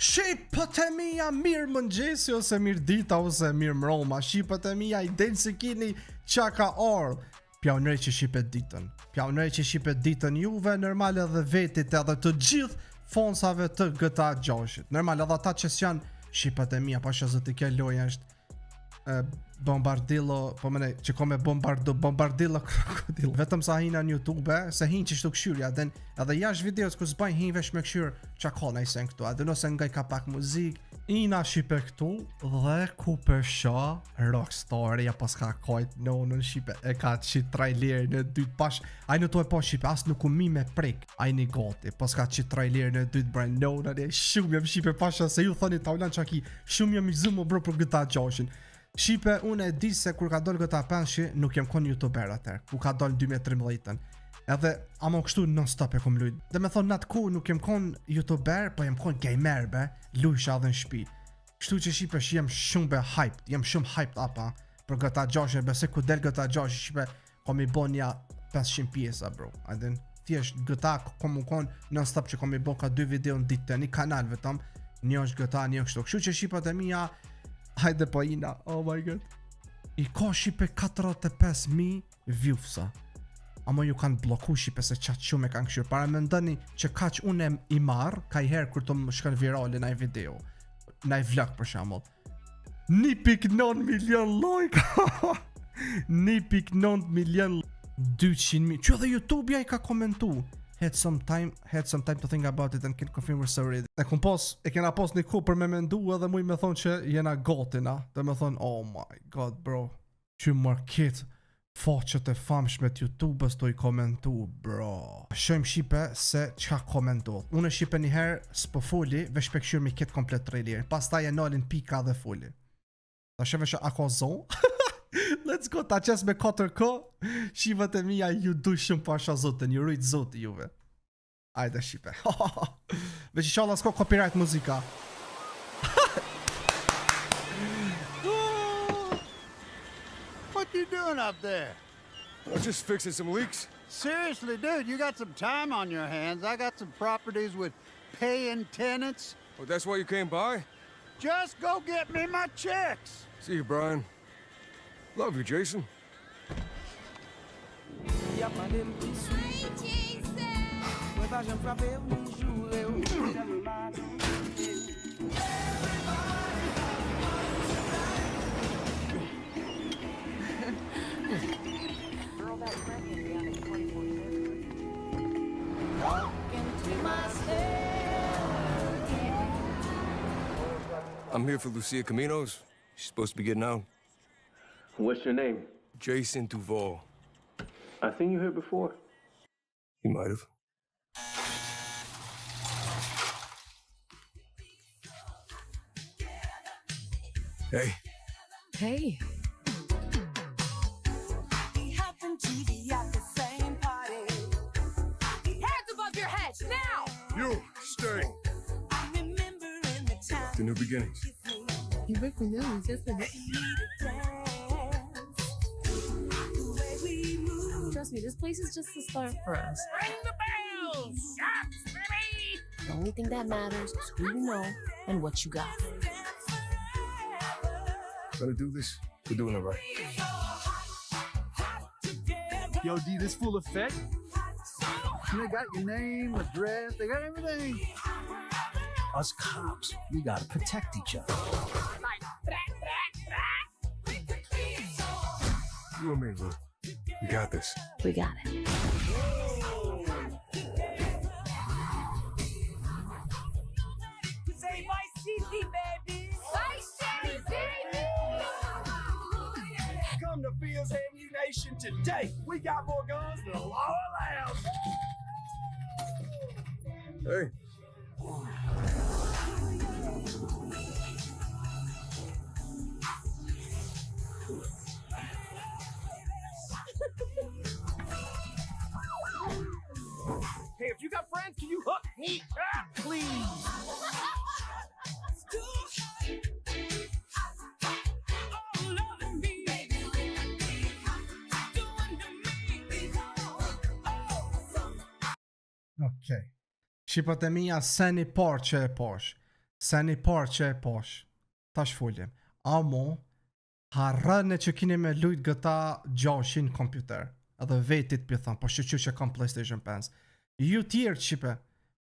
Shqipët e mija mirë mëngjesi ose mirë dita ose mirë mroma. Shqipët e mija i delë si kini qa ka orë. Pjaunëri që shqipet ditën. Pjaunëri që shqipet ditën juve, normal edhe vetit edhe të gjithë fonsave të GTA 6. Normal edhe ata që s'janë shqipët e mija, pa që zëti kjo loja është bombardillo, po mëne që ko me bombardillo krokodillo. Vetëm sa hina në YouTube, se hin që shtu këshyrja, edhe jash videos ku s'bajnë hin vesh me këshyr qa ka najsen këtu, edhe nëse nga i ka pak muzik, ina shqipe këtu dhe ku përsha Rockstar ja pas ka kajt në shqipe, e ka qit trailer në dytë pash, a në to e po shqipe, as nuk u mi me prik, a i një goti, pas ka qit trailer në dytë brand në shumë jem shqipe pasha, se ju thoni taulan qa ki, shumë jem i zumo bro për GTA 6. Shqipe, unë e di se kur ka dollë GTA 5 nuk jem kon youtuber atër, ku ka dollë 2013. Edhe ama kështu non stop e kom lujt. Dhe me thonë natë ku nuk jem kon youtuber, po jem kon gamer be, lujsha dhe në shpi. Kështu që Shqipe që jem shumë be hyped, jem shumë hyped apa për GTA 6, bese ku del GTA 6 Shqipe kom i bon ja 500 pjesa bro. Adin, thjesht GTA kom u kon non stop që kom i bon ka 2 video në ditë, një kanal vetëm, një është GTA, një kështu. Kështu që Shqipët e mija, hajde po ina, oh my god. I ka Shqipe 45.000 viewsa. Amo ju kanë bloku Shqipe se qatë shumë e kanë këshirë. Para me ndëni që kaq unë i marë, ka i herë kur të më shkën virale na i video, na i vlog për shamull. 1.9 milion like. 1.9 milion 200.000. Që edhe YouTube ja i ka komentu. Had some time to think about it and can confirm we're sorry. E kena pos një ku për me mendu edhe muj me thonë që jena gotina. Dhe me thonë, oh my god bro, që market faqet e famshme të YouTube-ës të i komentu bro. Shojmë Shqipe se qka komentu. Unë e Shqipe njëherë s'po foli, vesh pe këshyrë mi ketë komplet trailer. Pas ta jenalin pika dhe foli. Ta sheve që ako zonë. Let's go, ta qes me 4K. Shqipët e mija ju du shumë pasha zotën, ju rujtë zotë juve. Ajde Shqipe. Veç i shala s'ko copyright muzika. What you doing up there? I'm just fixing some leaks. Seriously, dude, you got some time on your hands. I got some properties with paying tenants. Oh, that's why you came by? Just go get me my checks. See you, Brian. Love you, Jason. I'm here for Lucia Caminos. She's supposed to be getting out. What's your name? Jason Duval. I seen you here before. You might have. Hey. Hey. We happened to be at the same party. Hands above your head, now! You, stay. I remember in the time The new beginnings. You break me down, just like trust me, this place is just the start for us. Ring the bell! Shots, baby! The only thing that matters is who you know and what you got. Gotta do this. We're doing it right. Yo, D, this full effect? They got your name, address, they got everything. Us cops, we gotta protect each other. You and me, bro. We got this. We got it. Say Vice City, baby! Vice City! Come to Fields Ammunition today. We got more guns than the law allows. Hey. Hey, if you got friends, can you hook me up, please? Okej. Shqipët e mija se një parë që e posh. Se një parë që e posh, tash folim. Amo, harrën e që kini me lujt gëta gjashin kompjuter. Edhe vetit për thëmë, po shqyqy që kam PlayStation 5. Ju tjerë qipe,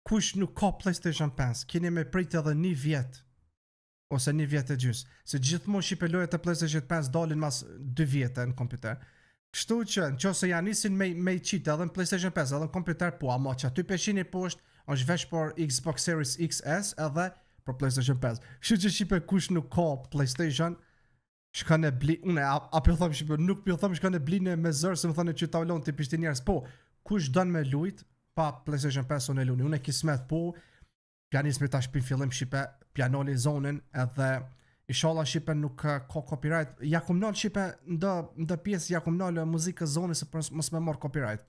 kush nuk ka PlayStation 5, kini me prit edhe 1 vjet. Ose 1 vjet e gjys. Se gjithmonë shqipe lojët e PlayStation 5 dalin mas 2 vjetë në kompjuter. Kështu që në qose janë nisin me i qitë edhe në PlayStation 5 edhe në kompjuter, po ama që aty peshin i poshtë është veç për Xbox Series XS edhe për PlayStation 5. Kështu që shqipe kush nuk ka PlayStation, shkane bli, une, a për thëmë shqipe, nuk për thëmë shkane bli në me zërë, se më thënë që ta ulon të pishti njerës, po, kush dënë me lujt, pa PlayStation 5 unë e luni, unë e kismet po, pianismi ta shpin fillim shqipe, pianoli zonin, edhe inshallah shqipe nuk ka copyright, ja kum nal shqipe ndë pjesë, ja kum nal muzikë zonin, se për mos me marr copyright.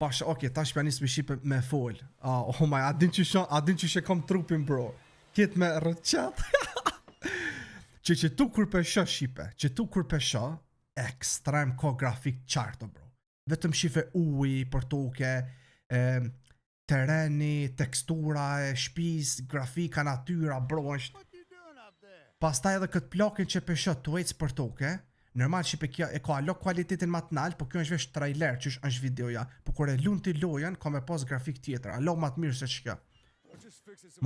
Pasha, okay, tash pianismi shqipe me fol. Oh my, a din që kam trupin, bro. Kit me rëqat. që tu kur pesha shqipe, që tu kur pesha, ekstrem ka grafik qarto, bro. Vetëm shife uji, përtoke, tereni, tekstura e shpis, grafika, natyra, bro, është. Pastaj edhe këtë plakin që pesha të ecë përtoke, normal shipe kjo e ka alo kualitetin ma të nalë, po kjo është vesh trailer që është videoja, po kur e lun të lojen, ka me pas grafik tjetër, alo ma të mirë se që kjo.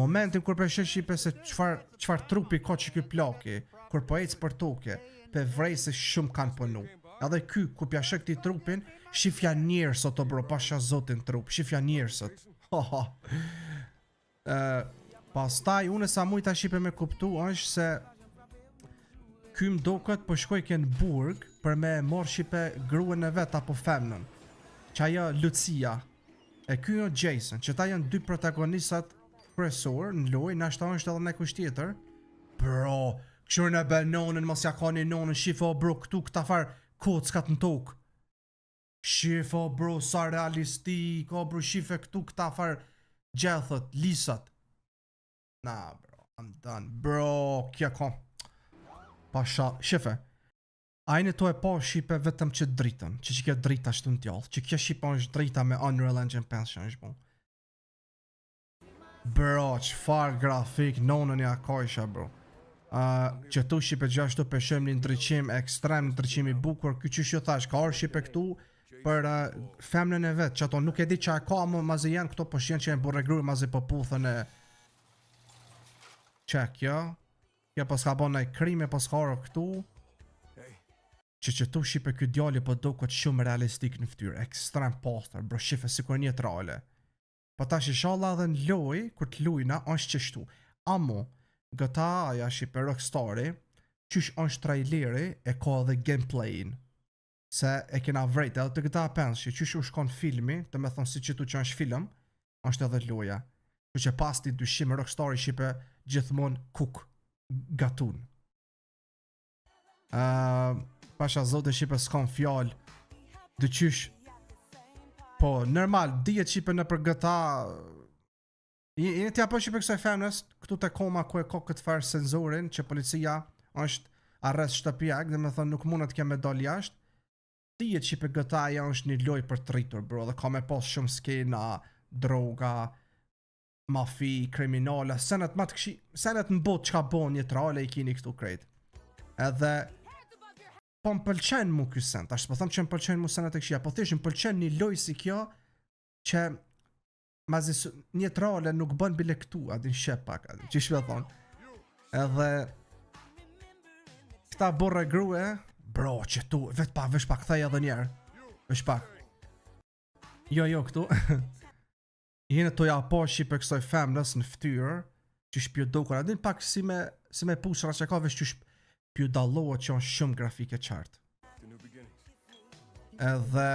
Momentin kur peshe shipe se qfar trupi ka që kjo plaki, kur po ecë për toke, pe vrej se shumë kanë punu. Edhe ky, kur pja shë këti trupin, shifja njërësot o bro, pasha zotin trup, shifja njërësot. Pastaj, unë e sa mujta shipe me kuptu, është se ky mdo këtë po shkoj kënë burg për me morë shipe gruën e vetë apo femnën. Që ajo Lucia, e ky jo Jason, që ta janë 2 protagonistat kryesor në loj, nashta është edhe në kusht tjetër. Bro, këshur në be nonën, mos ja ka një nonën, shifo bro këtu këta farë kockat në tokë. Shifo bro, sa realistik, o bro, shife këtu këta farë gjethët, lisat. Na bro, I'm done. Bro, kja ka. Pasha, shife. Ajnë to e pa shipe vetëm që dritën, që kjo drita është në tjallë, që kjo shipa është drita me Unreal Engine 5 që është bu. Bro, qfar grafik, nonën ja ka isha, bro. Që tu shipe gjashtu peshem një ndryqim ekstrem, ndryqim i bukur, kjo që shjo thash, ka orë shipe këtu për femnën e vetë, që ato nuk e di që a ka, më mazi janë këto po shjenë që e burregru, mazi po puthën e... Që kjo? Kjo po s'ka bon nëj krime, po s'ka orë këtu. Që tu shipe kjo djali po do këtë shumë realistik në ftyrë, ekstrem poster, bro, shife si kur një trale. Po ta shishalla dhe në loj, kur të lujna, është qështu. Amo, gëta aja shipe Rockstari, qysh është traileri, e ka dhe gameplayin. Se e kena vrejt, edhe të gëta penshi, qysh u shkon filmi, të me thonë si që tu që është film, është edhe loja. Që pas ti dyshim Rockstari shipe gjithmon kuk, gatun. Pasha zote shipe s'kon fjall, dë qysh. Po, normal, dijet shipe në për gëta. Jeni tja po shipe kësaj femnës, këtu të koma ku e ko këtë farë senzorin, që policia është arrest shtëpijak, dhe me thënë nuk mundet keme dal jashtë. Dijet shipe gëta ja është një loj për të rritur, bro, dhe ka me pas shumë skena, droga, mafi, kriminale, senet ma të këshi, senet në bot që ka bon një trale i kini këtu krejt. Edhe, po më pëlqen mu kjo sen, ashtë po thëmë që më pëlqen mu senet e këshia, po thishë më pëlqen një loj si kjo, që mazi një trale nuk bën bile këtu, adin shepak, adin, që shve thonë. Edhe, këta borre grue, bro, që tu, vetë pa, vesh pak, thaj edhe njerë, vesh pak. Jo, këtu. Jene to ja po shipe kësoj femnës në ftyrë, që shpjo dokon, adin pak si me pushra që ka vesh që shpjo dallohet që janë shumë grafike qartë. Edhe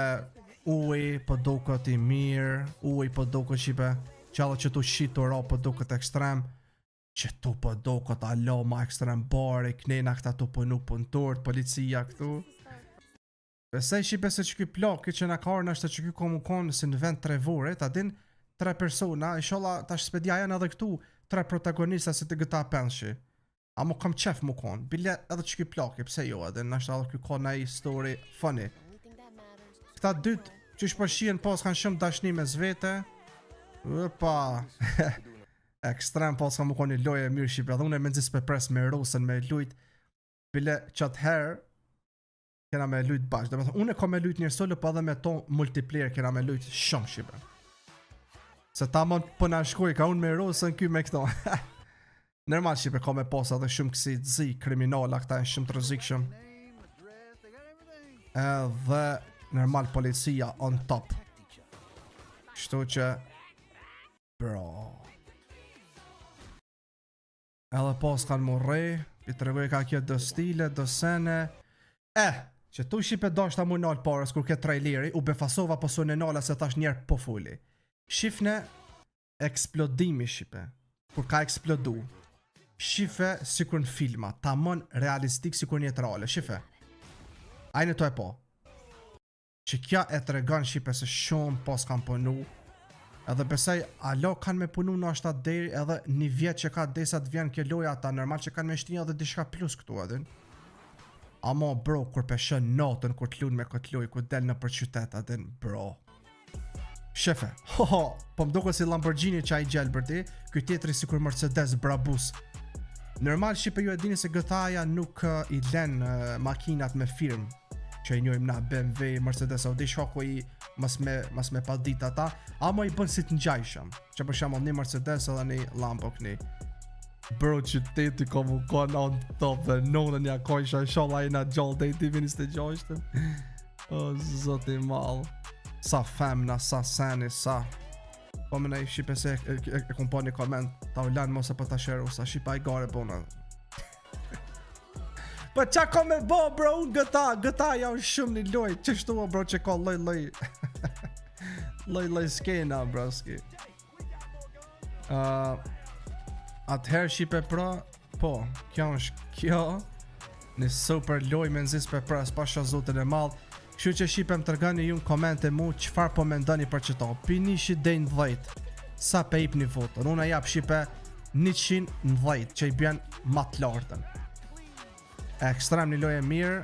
uj po dokot i mirë, uj po dokot shipe, qalla që tu shito ra po dokot ekstrem, që tu po dokot alo ma ekstrem bari, knena këta tu punu punëtor, policia këtu. Besej shipe se që ky plak, që na karnë është që ky komu konë si në vend 3 vorit, adin 3 persona, inshallah tash spedja janë edhe këtu 3 protagonista si të gëta penshi. A mu kam qef mu konë, bile edhe që ky plaki, pse jo, edhe nështë edhe ky konë i story funny. Këta dytë që shpërshien pas kanë shumë dashni me zvete. Upa, Ekstrem pas ka më koni loje e mirë shqipe. Dhe unë e menzis për pres me Rosën me lujt. Bile qatë herë kena me lujt bashkë. Dhe me thonë, unë e ka me lujt njërë solo, pa dhe me to multiplayer kena me lujt shumë shqipe. Se ta mon për në shkoj, ka unë me Rosën ky me këto. Normal shqipe ka me posa dhe shumë kësi zi kriminala, këta e shumë të rëzikshëm. Edhe normal policia on top. Kështu që bro. Edhe pas kanë morre, i të regoj ka kjo do stile, do sene. Që tu shqipe dashta mu nalë parës kur ke traileri, u befasova po su në nala se tash njerë po fuli. Shifne eksplodimi shqipe, kur ka eksplodu. Shife si kur në filma, ta mon realistik si kur një të reale, shife. Ajnë to e po. Që kja e të regan shqipe se shumë pas kanë punu. Edhe besaj, alo kanë me punu në ashtat deri edhe një vjet që ka desat vjen kjo loja ata normal që kanë me shtinja edhe dishka plus këtu edhin. Amo bro, kur peshën notën, kur t'lun me këtë loj, kur del në për qytet edhin, bro. Shefe, po mdoko si Lamborghini që a i gjelë bërti, kjo tjetëri si kur Mercedes Brabus. Normal shqipe ju e dini se GTA-ja nuk i len makinat me firmë. Që i njojmë na BMW, Mercedes, Audi, shoko i mas me pa dit ata, ama i bën si të ngjajshëm. Që për shembull një Mercedes edhe një Lambo këni. Bro, qyteti ka mu kanë on top dhe nonën ja kojsha, inshallah i na gjallë dhe i divin 26. O, zoti mal. Sa femna, sa seni, sa. Po më nej shqipe se e kom pa një koment, ta u lanë mos e për ta sheru, sa shqipa i gare bona. Po qa ka me bo bro, unë GTA ja unë shumë një loj, që shtu bro që ka loj skena bro ski. Atëherë shqipe pra, po, kjo është kjo, një super loj me nëzis për pras, pasha zotën e madh. Kështu që shqipe më tërgani ju në komente mu, qëfar po me ndoni për qëto, pini shi dejnë 10, sa pe ip një votën, unë e jap shqipe 110, që i bjen matë lartën. Ekstrem një lojë e mirë.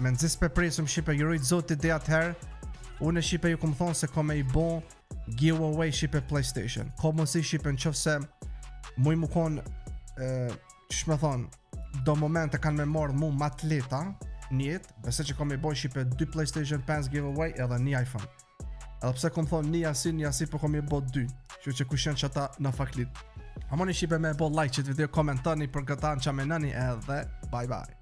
Me nëzis për presëm shqipe jurujt zotit dhe atëherë. Unë e shqipe ju këmë thonë se ko me i bon giveaway shqipe PlayStation. Ko mësi shqipe në qëfë se muj mu konë që me thonë do momente kanë me morë mu matleta njët. Bese që ko me i bon shqipe 2 PlayStation 5 giveaway edhe një iPhone. Edhe pse kom thonë një asi po kom i bon 2. Që kushen që ata në faklit. Amoni shqipe me bo like që të video, komentani për këta në qamenani edhe bye bye.